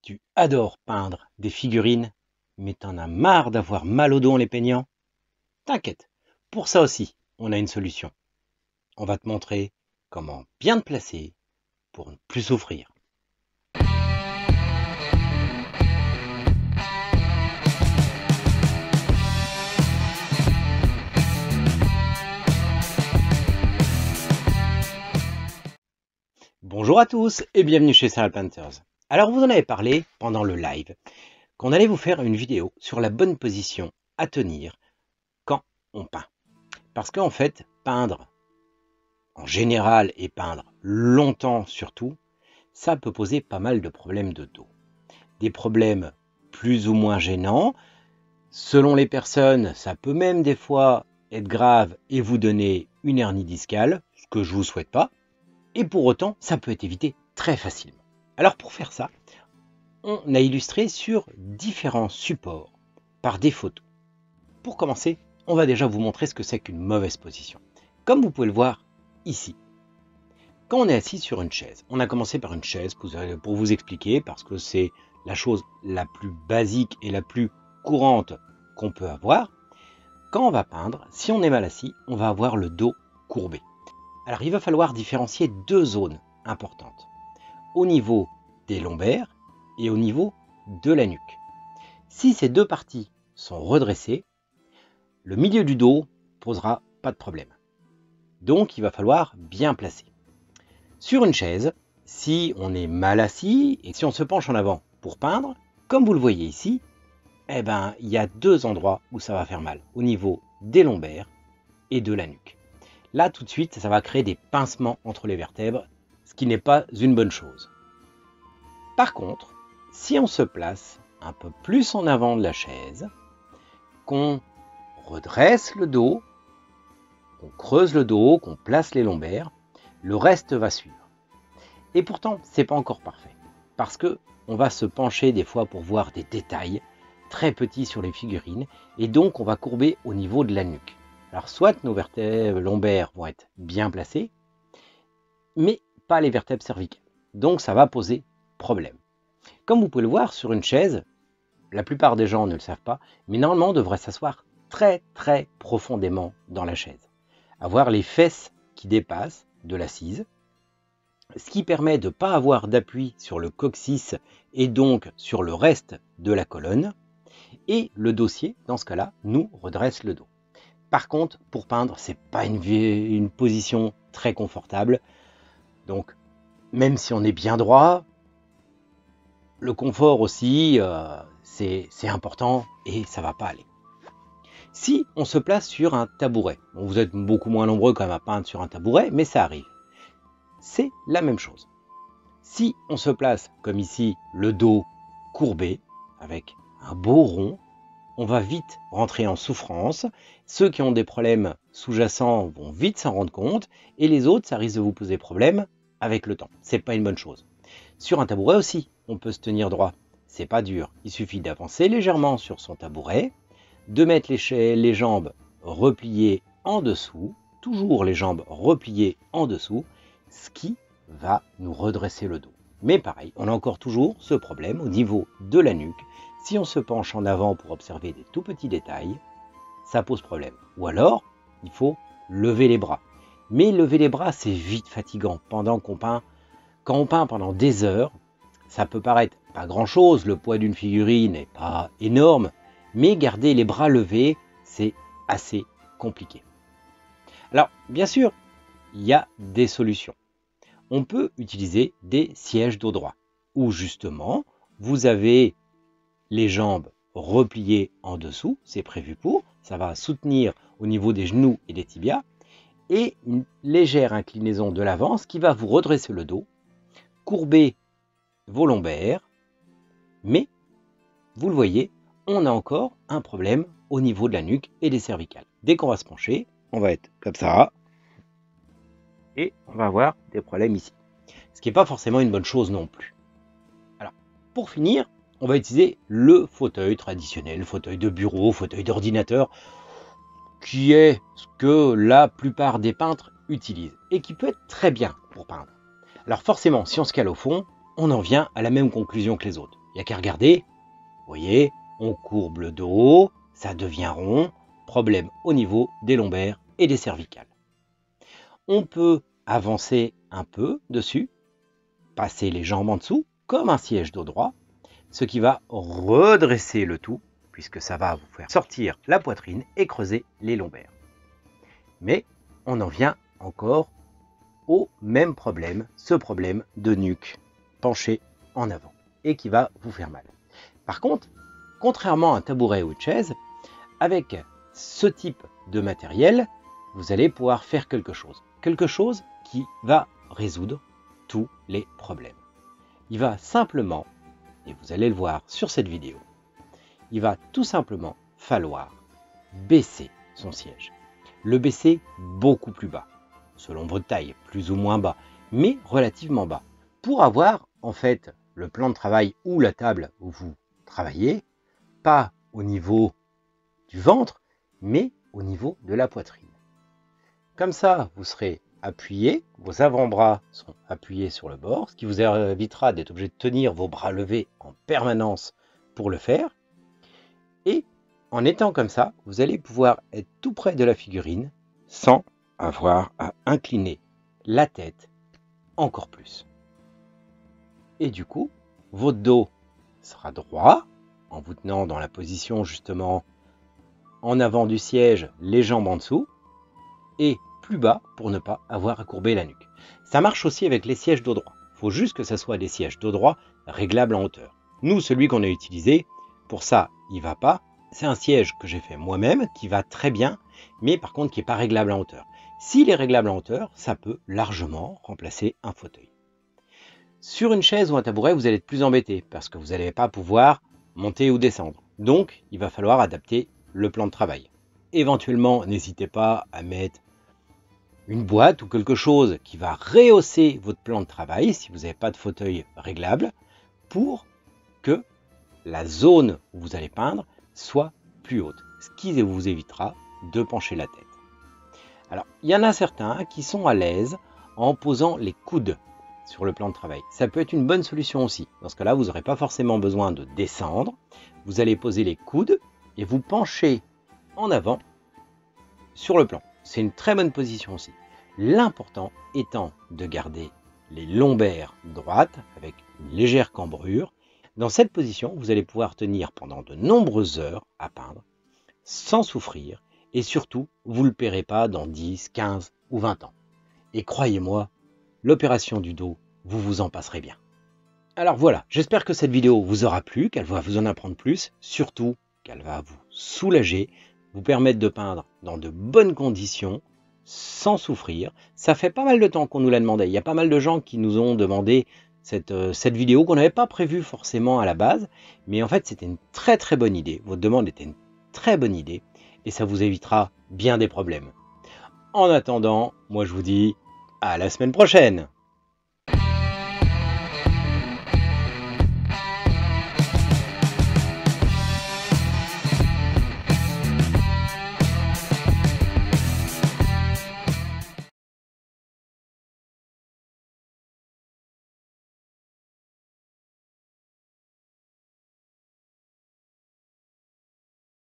Tu adores peindre des figurines, mais t'en as marre d'avoir mal au dos en les peignant? T'inquiète, pour ça aussi, on a une solution. On va te montrer comment bien te placer pour ne plus souffrir. Bonjour à tous et bienvenue chez Serial Painters. Alors vous en avez parlé pendant le live, qu'on allait vous faire une vidéo sur la bonne position à tenir quand on peint. Parce qu'en fait, peindre en général et peindre longtemps surtout, ça peut poser pas mal de problèmes de dos. Des problèmes plus ou moins gênants. Selon les personnes, ça peut même des fois être grave et vous donner une hernie discale, ce que je ne vous souhaite pas. Et pour autant, ça peut être évité très facilement. Alors pour faire ça, on a illustré sur différents supports par des photos. Pour commencer, on va déjà vous montrer ce que c'est qu'une mauvaise position. Comme vous pouvez le voir ici. Quand on est assis sur une chaise, on a commencé par une chaise pour vous expliquer, parce que c'est la chose la plus basique et la plus courante qu'on peut avoir. Quand on va peindre, si on est mal assis, on va avoir le dos courbé. Alors il va falloir différencier deux zones importantes, au niveau des lombaires et au niveau de la nuque. Si ces deux parties sont redressées, le milieu du dos posera pas de problème. Donc il va falloir bien placer. Sur une chaise, si on est mal assis et si on se penche en avant pour peindre, comme vous le voyez ici, il y a deux endroits où ça va faire mal, au niveau des lombaires et de la nuque. Là, tout de suite, ça va créer des pincements entre les vertèbres, ce qui n'est pas une bonne chose. Par contre, si on se place un peu plus en avant de la chaise, qu'on redresse le dos, qu'on creuse le dos, qu'on place les lombaires, le reste va suivre. Et pourtant, ce n'est pas encore parfait, parce que on va se pencher des fois pour voir des détails très petits sur les figurines, et donc on va courber au niveau de la nuque. Alors soit nos vertèbres lombaires vont être bien placées, mais pas les vertèbres cervicales. Donc ça va poser problème. Comme vous pouvez le voir sur une chaise, la plupart des gens ne le savent pas, mais normalement on devrait s'asseoir très très profondément dans la chaise. Avoir les fesses qui dépassent de l'assise, ce qui permet de ne pas avoir d'appui sur le coccyx et donc sur le reste de la colonne. Et le dossier, dans ce cas-là, nous redresse le dos. Par contre, pour peindre, c'est pas une position très confortable. Donc, même si on est bien droit, le confort aussi, c'est important et ça va pas aller. Si on se place sur un tabouret, bon, vous êtes beaucoup moins nombreux quand même à peindre sur un tabouret, mais ça arrive. C'est la même chose. Si on se place comme ici, le dos courbé, avec un beau rond, on va vite rentrer en souffrance. Ceux qui ont des problèmes sous-jacents vont vite s'en rendre compte, et les autres, ça risque de vous poser problème avec le temps. C'est pas une bonne chose. Sur un tabouret aussi, on peut se tenir droit. C'est pas dur. Il suffit d'avancer légèrement sur son tabouret, de mettre les jambes repliées en dessous, toujours les jambes repliées en dessous, ce qui va nous redresser le dos. Mais pareil, on a encore toujours ce problème au niveau de la nuque. Si on se penche en avant pour observer des tout petits détails, ça pose problème. Ou alors, il faut lever les bras. Mais lever les bras, c'est vite fatigant pendant qu'on peint. Quand on peint pendant des heures, ça peut paraître pas grand-chose, le poids d'une figurine n'est pas énorme, mais garder les bras levés, c'est assez compliqué. Alors, bien sûr, il y a des solutions. On peut utiliser des sièges dos droit, où justement, vous avez les jambes repliées en dessous, c'est prévu pour, ça va soutenir au niveau des genoux et des tibias, et une légère inclinaison de l'avant, ce qui va vous redresser le dos, courber vos lombaires, mais, vous le voyez, on a encore un problème au niveau de la nuque et des cervicales. Dès qu'on va se pencher, on va être comme ça, et on va avoir des problèmes ici. Ce qui n'est pas forcément une bonne chose non plus. Alors, pour finir, on va utiliser le fauteuil traditionnel, le fauteuil de bureau, fauteuil d'ordinateur, qui est ce que la plupart des peintres utilisent et qui peut être très bien pour peindre. Alors forcément, si on se cale au fond, on en vient à la même conclusion que les autres. Il n'y a qu'à regarder, vous voyez, on courbe le dos, ça devient rond, problème au niveau des lombaires et des cervicales. On peut avancer un peu dessus, passer les jambes en dessous, comme un siège dos droit, ce qui va redresser le tout, puisque ça va vous faire sortir la poitrine et creuser les lombaires. Mais on en vient encore au même problème, ce problème de nuque penchée en avant, et qui va vous faire mal. Par contre, contrairement à un tabouret ou une chaise, avec ce type de matériel, vous allez pouvoir faire quelque chose qui va résoudre tous les problèmes. Il va simplement, et vous allez le voir sur cette vidéo, il va tout simplement falloir baisser son siège. Le baisser beaucoup plus bas, selon votre taille, plus ou moins bas, mais relativement bas, pour avoir en fait le plan de travail ou la table où vous travaillez, pas au niveau du ventre, mais au niveau de la poitrine. Comme ça, vous serez appuyé, vos avant-bras sont appuyés sur le bord, ce qui vous évitera d'être obligé de tenir vos bras levés en permanence pour le faire. Et en étant comme ça, vous allez pouvoir être tout près de la figurine sans avoir à incliner la tête encore plus. Et du coup, votre dos sera droit en vous tenant dans la position justement en avant du siège, les jambes en dessous, et plus bas pour ne pas avoir à courber la nuque. Ça marche aussi avec les sièges dos droit. Il faut juste que ce soit des sièges dos droit réglables en hauteur. Nous, celui qu'on a utilisé, pour ça, il ne va pas. C'est un siège que j'ai fait moi-même, qui va très bien, mais par contre qui n'est pas réglable en hauteur. S'il est réglable en hauteur, ça peut largement remplacer un fauteuil. Sur une chaise ou un tabouret, vous allez être plus embêté, parce que vous n'allez pas pouvoir monter ou descendre. Donc, il va falloir adapter le plan de travail. Éventuellement, n'hésitez pas à mettre une boîte ou quelque chose qui va rehausser votre plan de travail, si vous n'avez pas de fauteuil réglable, pour que la zone où vous allez peindre soit plus haute, ce qui vous évitera de pencher la tête. Alors, il y en a certains qui sont à l'aise en posant les coudes sur le plan de travail. Ça peut être une bonne solution aussi. Dans ce cas-là, vous n'aurez pas forcément besoin de descendre. Vous allez poser les coudes et vous penchez en avant sur le plan. C'est une très bonne position aussi. L'important étant de garder les lombaires droites avec une légère cambrure. Dans cette position, vous allez pouvoir tenir pendant de nombreuses heures à peindre sans souffrir et surtout, vous ne le paierez pas dans 10, 15 ou 20 ans. Et croyez-moi, l'opération du dos, vous vous en passerez bien. Alors voilà, j'espère que cette vidéo vous aura plu, qu'elle va vous en apprendre plus, surtout qu'elle va vous soulager, vous permettre de peindre dans de bonnes conditions, sans souffrir. Ça fait pas mal de temps qu'on nous l'a demandé. Il y a pas mal de gens qui nous ont demandé cette vidéo qu'on n'avait pas prévue forcément à la base. Mais en fait, c'était une très très bonne idée. Votre demande était une très bonne idée. Et ça vous évitera bien des problèmes. En attendant, moi je vous dis à la semaine prochaine.